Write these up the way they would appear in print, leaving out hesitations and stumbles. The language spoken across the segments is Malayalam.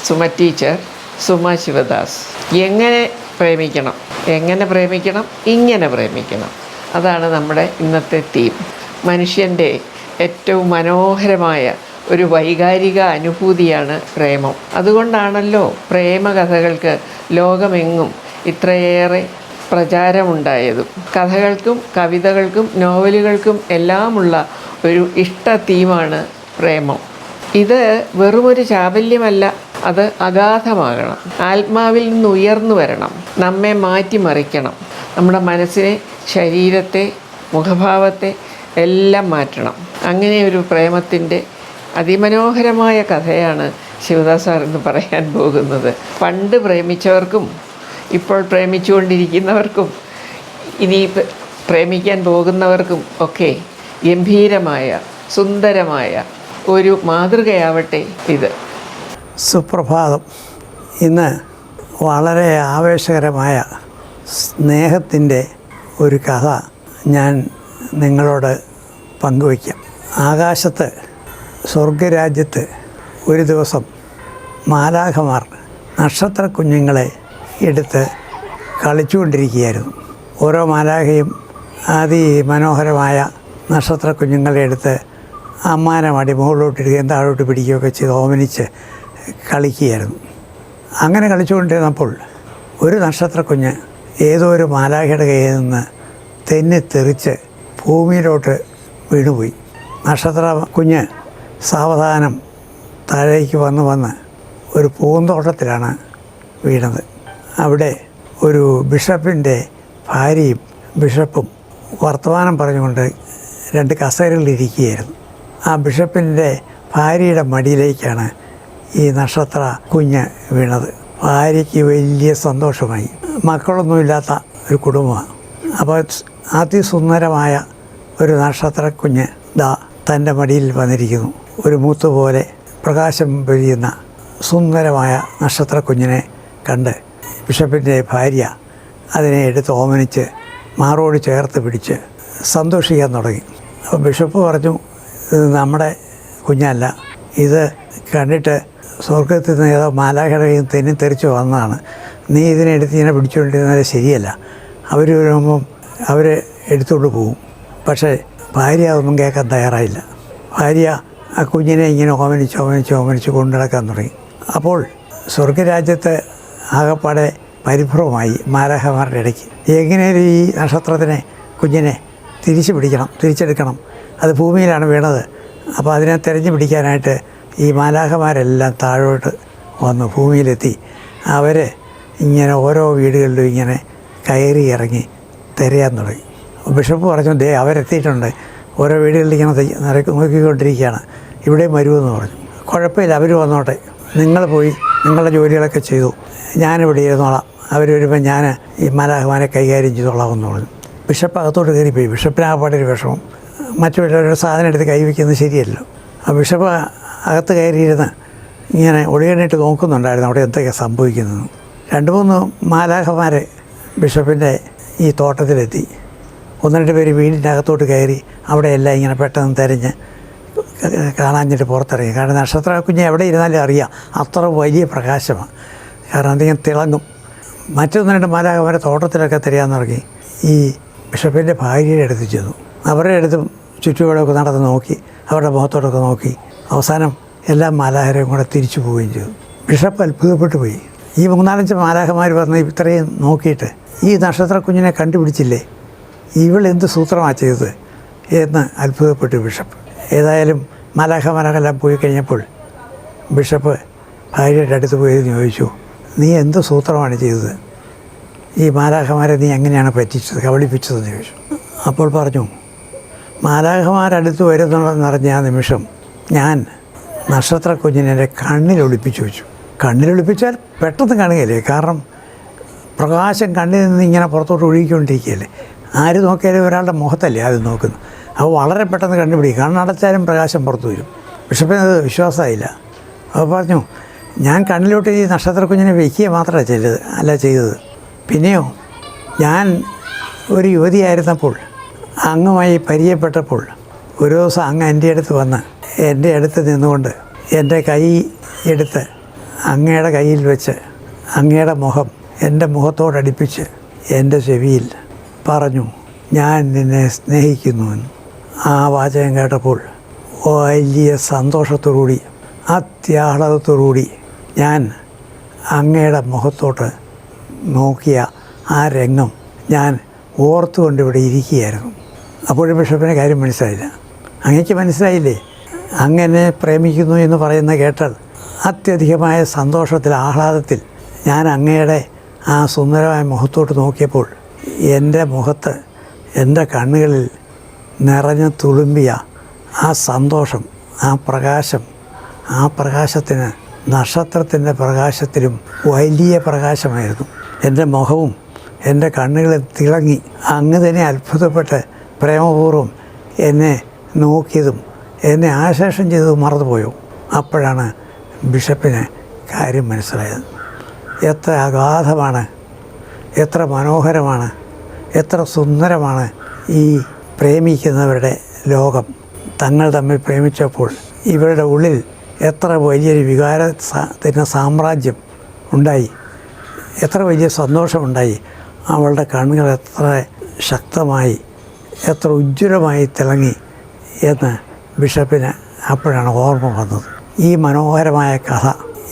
സുമ ടീച്ചർ, സുമ ശിവദാസ്. എങ്ങനെ പ്രേമിക്കണം, ഇങ്ങനെ പ്രേമിക്കണം. അതാണ് നമ്മുടെ ഇന്നത്തെ തീം. മനുഷ്യൻ്റെ ഏറ്റവും മനോഹരമായ ഒരു വൈകാരിക അനുഭൂതിയാണ് പ്രേമം. അതുകൊണ്ടാണല്ലോ പ്രേമകഥകൾക്ക് ലോകമെങ്ങും ഇത്രയേറെ പ്രചാരമുണ്ടായതും. കഥകൾക്കും കവിതകൾക്കും നോവലുകൾക്കും എല്ലാമുള്ള ഒരു ഇഷ്ട തീമാണ് പ്രേമം. ഇത് വെറുമൊരു ചാബല്യമല്ല, അത് അഗാധമാകണം. ആത്മാവിൽ നിന്ന് ഉയർന്നു വരണം, നമ്മെ മാറ്റിമറിക്കണം. നമ്മുടെ മനസ്സിനെ, ശരീരത്തെ, മുഖഭാവത്തെ എല്ലാം മാറ്റണം. അങ്ങനെ ഒരു പ്രേമത്തിൻ്റെ അതിമനോഹരമായ കഥയാണ് ശിവദാസ് സാർ എന്ന് പറയാൻ പോകുന്നത്. പണ്ട് പ്രേമിച്ചവർക്കും ഇപ്പോൾ പ്രേമിച്ചുകൊണ്ടിരിക്കുന്നവർക്കും ഇനി പ്രേമിക്കാൻ പോകുന്നവർക്കും ഒക്കെ ഗംഭീരമായ സുന്ദരമായ ഒരു മാതൃകയാവട്ടെ ഇത്. സുപ്രഭാതം. ഇന്ന് വളരെ ആവേശകരമായ സ്നേഹത്തിൻ്റെ ഒരു കഥ ഞാൻ നിങ്ങളോട് പങ്കുവയ്ക്കാം. ആകാശത്ത്, സ്വർഗരാജ്യത്ത് ഒരു ദിവസം മാലാഖമാർ നക്ഷത്ര കുഞ്ഞുങ്ങളെ എടുത്ത് കളിച്ചുകൊണ്ടിരിക്കുകയായിരുന്നു. ഓരോ മാലാഖയും അതിമനോഹരമായ നക്ഷത്ര കുഞ്ഞുങ്ങളെ എടുത്ത് അമ്മാനമാടി മുകളിലോട്ടിരിക്കുകയും താഴോട്ട് പിടിക്കുകയൊക്കെ ചെയ്ത് ഓമനിച്ച് കളിക്കുകയായിരുന്നു. അങ്ങനെ കളിച്ചുകൊണ്ടിരുന്നപ്പോൾ ഒരു നക്ഷത്ര കുഞ്ഞ് ഏതോ ഒരു മാലാഖയുടെ കയ്യിൽ നിന്ന് തെന്നിത്തെറിച്ച് ഭൂമിയിലോട്ട് വീണുപോയി. നക്ഷത്ര കുഞ്ഞ് സാവധാനം താഴേക്ക് വന്ന് ഒരു പൂന്തോട്ടത്തിലാണ് വീണത്. അവിടെ ഒരു ബിഷപ്പിൻ്റെ ഭാര്യയും ബിഷപ്പും വർത്തമാനം പറഞ്ഞുകൊണ്ട് രണ്ട് കസേരകളിലിരിക്കുകയായിരുന്നു. ആ ബിഷപ്പിൻ്റെ ഭാര്യയുടെ മടിയിലേക്കാണ് ഈ നക്ഷത്ര കുഞ്ഞ് വീണത്. ഭാര്യയ്ക്ക് വലിയ സന്തോഷമായി. മക്കളൊന്നുമില്ലാത്ത ഒരു കുടുംബമാണ്. അപ്പോൾ അതിസുന്ദരമായ ഒരു നക്ഷത്ര കുഞ്ഞ് തൻ്റെ മടിയിൽ വന്നിരിക്കുന്നു. ഒരു മുത്തുപോലെ പ്രകാശം പൊഴിയുന്ന സുന്ദരമായ നക്ഷത്ര കുഞ്ഞിനെ കണ്ട് ബിഷപ്പിൻ്റെ ഭാര്യ അതിനെ എടുത്ത് ഓമനിച്ച് മാറോട് ചേർത്ത് പിടിച്ച് സന്തോഷിക്കാൻ തുടങ്ങി. അപ്പോൾ ബിഷപ്പ് പറഞ്ഞു, ഇത് നമ്മുടെ കുഞ്ഞല്ല, ഇത് കണ്ടിട്ട് സ്വർഗത്തിൽ നിന്ന് ഏതോ മാലാഖയുടെ തെന്നിത്തെറിച്ച് വന്നതാണ്. നീ ഇതിനെടുത്ത് ഇങ്ങനെ പിടിച്ചുകൊണ്ടിരുന്നത് ശരിയല്ല. അവർ വരുമ്പം അവർ എടുത്തുകൊണ്ട് പോകും. പക്ഷേ ഭാര്യ അതൊന്നും കേൾക്കാൻ തയ്യാറായില്ല. ഭാര്യ ആ കുഞ്ഞിനെ ഇങ്ങനെ ഓമനിച്ച് കൊണ്ടു നടക്കാൻ തുടങ്ങി. അപ്പോൾ സ്വർഗരാജ്യത്ത് ആകപ്പാടെ പരിഭ്രമമായി മാലാഖമാരുടെ ഇടയ്ക്ക്. എങ്ങനെയും ഈ നക്ഷത്രത്തിനെ, കുഞ്ഞിനെ തിരിച്ചെടുക്കണം. അത് ഭൂമിയിലാണ് വീണത്. അപ്പോൾ അതിനെ തിരഞ്ഞു പിടിക്കാനായിട്ട് ഈ മാലാഖമാരെല്ലാം താഴോട്ട് വന്നു ഭൂമിയിലെത്തി. അവർ ഇങ്ങനെ ഓരോ വീടുകളിലും ഇങ്ങനെ കയറി ഇറങ്ങി തിരയാൻ തുടങ്ങി. ബിഷപ്പ് പറഞ്ഞു, അവരെത്തിയിട്ടുണ്ട്, ഓരോ വീടുകളിൽ ഇങ്ങനെ നോക്കിക്കൊണ്ടിരിക്കുകയാണ്, ഇവിടെയും വരുമെന്ന് പറഞ്ഞു. കുഴപ്പമില്ല, അവർ വന്നോട്ടെ, നിങ്ങൾ പോയി നിങ്ങളുടെ ജോലികളൊക്കെ ചെയ്തു, ഞാനിവിടെ ഇരുന്നോളാം, അവർ വരുമ്പോൾ ഞാൻ ഈ മാലാഖമാരെ കൈകാര്യം ചെയ്തോളാം എന്ന് പറഞ്ഞു. ബിഷപ്പ് അകത്തോട്ട് കയറിപ്പോയി. ബിഷപ്പിനാകപ്പാടൊരു വിഷമം. മറ്റുള്ളവരുടെ സാധനം എടുത്ത് കൈവയ്ക്കുന്നത് ശരിയല്ലോ. ആ ബിഷപ്പ് അകത്ത് കയറിയിരുന്ന് ഇങ്ങനെ ഒളിയണിട്ട് നോക്കുന്നുണ്ടായിരുന്നു അവിടെ എന്തൊക്കെ സംഭവിക്കുന്നത്. 2-3 മാലാഖമാർ ബിഷപ്പിൻ്റെ ഈ തോട്ടത്തിലെത്തി. 1-2 പേര് വീടിൻ്റെ അകത്തോട്ട് കയറി അവിടെയെല്ലാം ഇങ്ങനെ പെട്ടെന്ന് തിരഞ്ഞ് കാണാഞ്ഞിട്ട് പുറത്തിറങ്ങി. കാരണം നക്ഷത്ര കുഞ്ഞ് എവിടെ ഇരുന്നാലും അറിയാം, അത്ര വലിയ പ്രകാശമാണ്. കാരണം എന്തെങ്കിലും തിളങ്ങും. മറ്റൊന്ന് 2 മാലാഖമാരെ തോട്ടത്തിലൊക്കെ തിരയാൻ തുടങ്ങി. ഈ ബിഷപ്പിൻ്റെ ഭാര്യയുടെ അടുത്ത് ചെന്നു. അവരുടെ അടുത്തും ചുറ്റുപാടൊക്കെ നടന്ന് നോക്കി, അവരുടെ മുഖത്തോടൊക്കെ നോക്കി. അവസാനം എല്ലാ മാലാഖരെയും കൂടെ തിരിച്ചു പോവുകയും ചെയ്തു. ബിഷപ്പ് അത്ഭുതപ്പെട്ടു പോയി. ഈ 3-4 മാലാഖമാർ വന്ന് ഇത്രയും നോക്കിയിട്ട് ഈ നക്ഷത്ര കുഞ്ഞിനെ കണ്ടുപിടിച്ചില്ലേ, ഇവളെന്ത് സൂത്രമാണ് ചെയ്തത് എന്ന് അത്ഭുതപ്പെട്ടു ബിഷപ്പ്. ഏതായാലും മാലാഖമാരെല്ലാം പോയി കഴിഞ്ഞപ്പോൾ ബിഷപ്പ് ഭാര്യയുടെ അടുത്ത് പോയി ചോദിച്ചു, നീ എന്ത് സൂത്രമാണ് ചെയ്തത്? ഈ മാലാഖമാരെ നീ എങ്ങനെയാണ് കബളിപ്പിച്ചതെന്ന് ചോദിച്ചു. അപ്പോൾ പറഞ്ഞു, മാലാഖമാരടുത്ത് വരുന്നുണ്ടെന്നറിഞ്ഞ ആ നിമിഷം ഞാൻ നക്ഷത്ര കുഞ്ഞിനെ കണ്ണിലൊളിപ്പിച്ചു വെച്ചു. കണ്ണിലൊളിപ്പിച്ചാൽ പെട്ടെന്ന് കാണുകയല്ലേ, കാരണം പ്രകാശം കണ്ണിൽ നിന്ന് ഇങ്ങനെ പുറത്തോട്ട് ഒഴുകിക്കൊണ്ടിരിക്കുകയല്ലേ. ആര് നോക്കിയാലും ഒരാളുടെ മുഖത്തല്ലേ ആദ്യം നോക്കുന്നത്. അപ്പോൾ വളരെ പെട്ടെന്ന് കണ്ടുപിടിക്കും. കണ്ണടച്ചാലും പ്രകാശം പുറത്തു വരും. ബിഷപ്പിന് അത് വിശ്വാസമായില്ല. അപ്പോൾ പറഞ്ഞു, ഞാൻ കണ്ണിലോട്ട് ഈ നക്ഷത്ര കുഞ്ഞിനെ വയ്ക്കുക മാത്രമല്ല ചെയ്തത്. പിന്നെയോ, ഞാൻ ഒരു യുവതിയായിരുന്നപ്പോൾ അങ്ങുമായി പരിചയപ്പെട്ടപ്പോൾ ഒരു ദിവസം അങ്ങ് എൻ്റെ അടുത്ത് വന്ന് എൻ്റെ അടുത്ത് നിന്നുകൊണ്ട് എൻ്റെ കൈ എടുത്ത് അങ്ങയുടെ കയ്യിൽ വെച്ച് അങ്ങയുടെ മുഖം എൻ്റെ മുഖത്തോടടുപ്പിച്ച് എൻ്റെ ചെവിയിൽ പറഞ്ഞു, ഞാൻ നിന്നെ സ്നേഹിക്കുന്നുവെന്ന്. ആ വാചകം കേട്ടപ്പോൾ വലിയ സന്തോഷത്തോടുകൂടി അത്യാഹ്ലാദത്തോടുകൂടി ഞാൻ അങ്ങയുടെ മുഖത്തോട്ട് നോക്കിയ ആ രംഗം ഞാൻ ഓർത്തുകൊണ്ട് ഇവിടെ ഇരിക്കുകയായിരുന്നു. അപ്പോഴും ബിഷപ്പിന് കാര്യം മനസ്സിലായില്ല. അങ്ങയ്ക്ക് മനസ്സിലായില്ലേ? അങ്ങനെ പ്രേമിക്കുന്നു എന്ന് പറയുന്ന കേട്ടാൽ അത്യധികമായ സന്തോഷത്തിൽ, ആഹ്ലാദത്തിൽ ഞാൻ അങ്ങയുടെ ആ സുന്ദരമായ മുഖത്തോട്ട് നോക്കിയപ്പോൾ എൻ്റെ മുഖത്ത്, എൻ്റെ കണ്ണുകളിൽ നിറഞ്ഞു തുളുമ്പിയ ആ സന്തോഷം, ആ പ്രകാശം, ആ പ്രകാശത്തിന് നക്ഷത്രത്തിൻ്റെ പ്രകാശത്തിലും വലിയ പ്രകാശമായിരുന്നു. എൻ്റെ മുഖവും എൻ്റെ കണ്ണുകളിൽ തിളങ്ങി. അങ്ങ് തന്നെ അത്ഭുതപ്പെട്ട് പ്രേമപൂർവ്വം എന്നെ നോക്കിയതും എന്നെ ആശേഷം ചെയ്തതും മറന്നുപോയോ? അപ്പോഴാണ് ബിഷപ്പിന് കാര്യം മനസ്സിലായത്. എത്ര അഗാധമാണ്, എത്ര മനോഹരമാണ്, എത്ര സുന്ദരമാണ് ഈ പ്രേമിക്കുന്നവരുടെ ലോകം. തങ്ങൾ തമ്മിൽ പ്രേമിച്ചപ്പോൾ ഇവരുടെ ഉള്ളിൽ എത്ര വലിയൊരു വികാരത്തിന് സാമ്രാജ്യം ഉണ്ടായി, എത്ര വലിയ സന്തോഷമുണ്ടായി. അവളുടെ കണ്ണുകൾ എത്ര ശക്തമായി, എത്ര ഉജ്ജ്വലമായി തിളങ്ങി എന്ന് ബിഷപ്പിന് അപ്പോഴാണ് ഓർമ്മ വന്നത്. ഈ മനോഹരമായ കഥ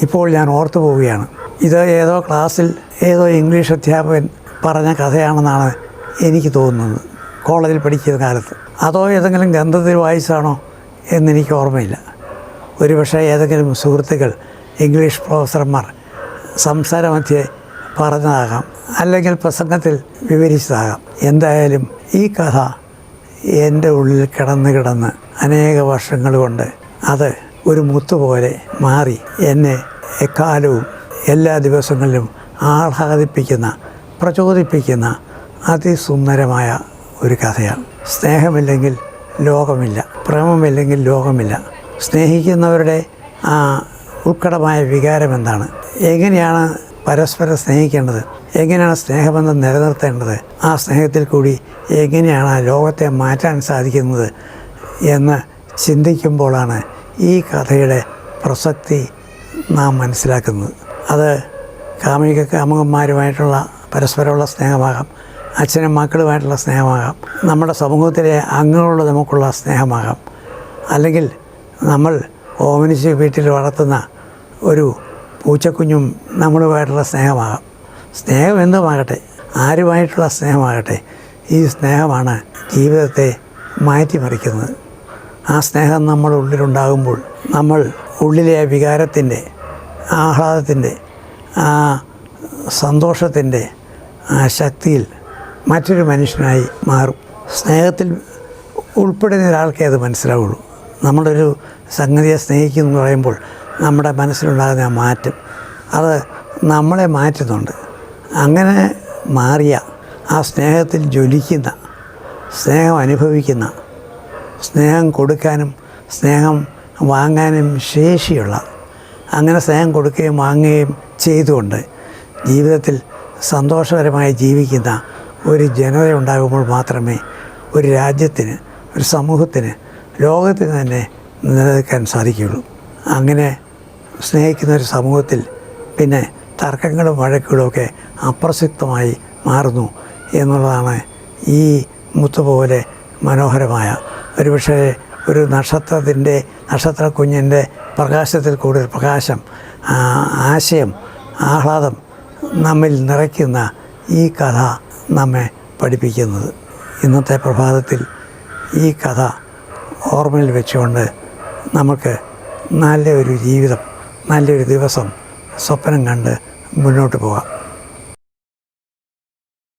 ഇപ്പോൾ ഞാൻ ഓർത്തു പോവുകയാണ്. ഇത് ഏതോ ക്ലാസ്സിൽ ഏതോ ഇംഗ്ലീഷ് അധ്യാപകൻ പറഞ്ഞ കഥയാണെന്നാണ് എനിക്ക് തോന്നുന്നത്, കോളേജിൽ പഠിക്കുന്ന കാലത്ത്. അതോ ഏതെങ്കിലും ഗ്രന്ഥത്തിൽ വായിച്ചാണോ എന്നെനിക്ക് ഓർമ്മയില്ല. ഒരുപക്ഷെ ഏതെങ്കിലും സുഹൃത്തുക്കൾ, ഇംഗ്ലീഷ് പ്രൊഫസർമാർ സംസാരമധ്യേ പറഞ്ഞതാകാം, അല്ലെങ്കിൽ പ്രസംഗത്തിൽ വിവരിച്ചതാകാം. എന്തായാലും ഈ കഥ എൻ്റെ ഉള്ളിൽ കിടന്ന് അനേക വർഷങ്ങൾ കൊണ്ട് അത് ഒരു മുത്തുപോലെ മാറി എന്നെ എക്കാലവും എല്ലാ ദിവസങ്ങളിലും ആഹ്ലാദിപ്പിക്കുന്ന, പ്രചോദിപ്പിക്കുന്ന അതിസുന്ദരമായ ഒരു കഥയാണ്. സ്നേഹമില്ലെങ്കിൽ ലോകമില്ല, പ്രേമമില്ലെങ്കിൽ ലോകമില്ല. സ്നേഹിക്കുന്നവരുടെ ആ ഉത്കടമായ വികാരം എന്താണ്? എങ്ങനെയാണ് പരസ്പരം സ്നേഹിക്കേണ്ടത്? എങ്ങനെയാണ് സ്നേഹബന്ധം നിലനിർത്തേണ്ടത്? ആ സ്നേഹത്തിൽ കൂടി എങ്ങനെയാണ് ആ ലോകത്തെ മാറ്റാൻ സാധിക്കുന്നത് എന്ന് ചിന്തിക്കുമ്പോഴാണ് ഈ കഥയുടെ പ്രസക്തി നാം മനസ്സിലാക്കുന്നത്. അത് കാമുകന്മാരുമായിട്ടുള്ള പരസ്പരമുള്ള സ്നേഹമാകാം, അച്ഛനും മക്കളുമായിട്ടുള്ള സ്നേഹമാകാം, നമ്മുടെ സമൂഹത്തിലെ അംഗങ്ങളോട് നമുക്കുള്ള സ്നേഹമാകാം, അല്ലെങ്കിൽ നമ്മൾ ഓമനിച്ച് വീട്ടിൽ വളർത്തുന്ന ഒരു പൂച്ചക്കുഞ്ഞും നമ്മളുമായിട്ടുള്ള സ്നേഹമാകാം. സ്നേഹം എന്തുമാകട്ടെ, ആരുമായിട്ടുള്ള സ്നേഹമാകട്ടെ, ഈ സ്നേഹമാണ് ജീവിതത്തെ മാറ്റിമറിക്കുന്നത്. ആ സ്നേഹം നമ്മുടെ ഉള്ളിലുണ്ടാകുമ്പോൾ നമ്മൾ ഉള്ളിലെ വികാരത്തിൻ്റെ, ആഹ്ലാദത്തിൻ്റെ, ആ സന്തോഷത്തിൻ്റെ ആ ശക്തിയിൽ മറ്റൊരു മനുഷ്യനായി മാറും. സ്നേഹത്തിൽ ഉൾപ്പെടുന്ന ഒരാൾക്കേ അത് മനസ്സിലാവുള്ളൂ. നമ്മളൊരു സംഗതിയെ സ്നേഹിക്കുന്നു എന്ന് പറയുമ്പോൾ നമ്മുടെ മനസ്സിലുണ്ടാകുന്ന ആ മാറ്റം, അത് നമ്മളെ മാറ്റുന്നുണ്ട്. അങ്ങനെ മാറിയ ആ സ്നേഹത്തിൽ ജ്വലിക്കുന്ന, സ്നേഹം അനുഭവിക്കുന്ന, സ്നേഹം കൊടുക്കാനും സ്നേഹം വാങ്ങാനും ശേഷിയുള്ള, അങ്ങനെ സ്നേഹം കൊടുക്കുകയും വാങ്ങുകയും ചെയ്തുകൊണ്ട് ജീവിതത്തിൽ സന്തോഷകരമായി ജീവിക്കുന്ന ഒരു ജനത ഉണ്ടാകുമ്പോൾ മാത്രമേ ഒരു രാജ്യത്തിന്, ഒരു സമൂഹത്തിന്, ലോകത്തിന് തന്നെ നിലനിൽക്കാൻ സാധിക്കുകയുള്ളൂ. അങ്ങനെ സ്നേഹിക്കുന്ന ഒരു സമൂഹത്തിൽ പിന്നെ തർക്കങ്ങളും വഴക്കുകളുമൊക്കെ അപ്രസക്തമായി മാറുന്നു എന്നുള്ളതാണ് ഈ മുത്തുപോലെ മനോഹരമായ, ഒരുപക്ഷെ ഒരു നക്ഷത്രക്കുഞ്ഞിൻ്റെ പ്രകാശത്തിൽ കൂടുതൽ പ്രകാശം, ആശയം, ആഹ്ലാദം നമ്മിൽ നിറയ്ക്കുന്ന ഈ കഥ നമ്മെ പഠിപ്പിക്കുന്നത്. ഇന്നത്തെ പ്രഭാതത്തിൽ ഈ കഥ ഓർമ്മയിൽ വെച്ചുകൊണ്ട് നമുക്ക് നല്ലൊരു ജീവിതം, നല്ലൊരു ദിവസം സ്വപ്നം കണ്ട് മുന്നോട്ട് പോകാം.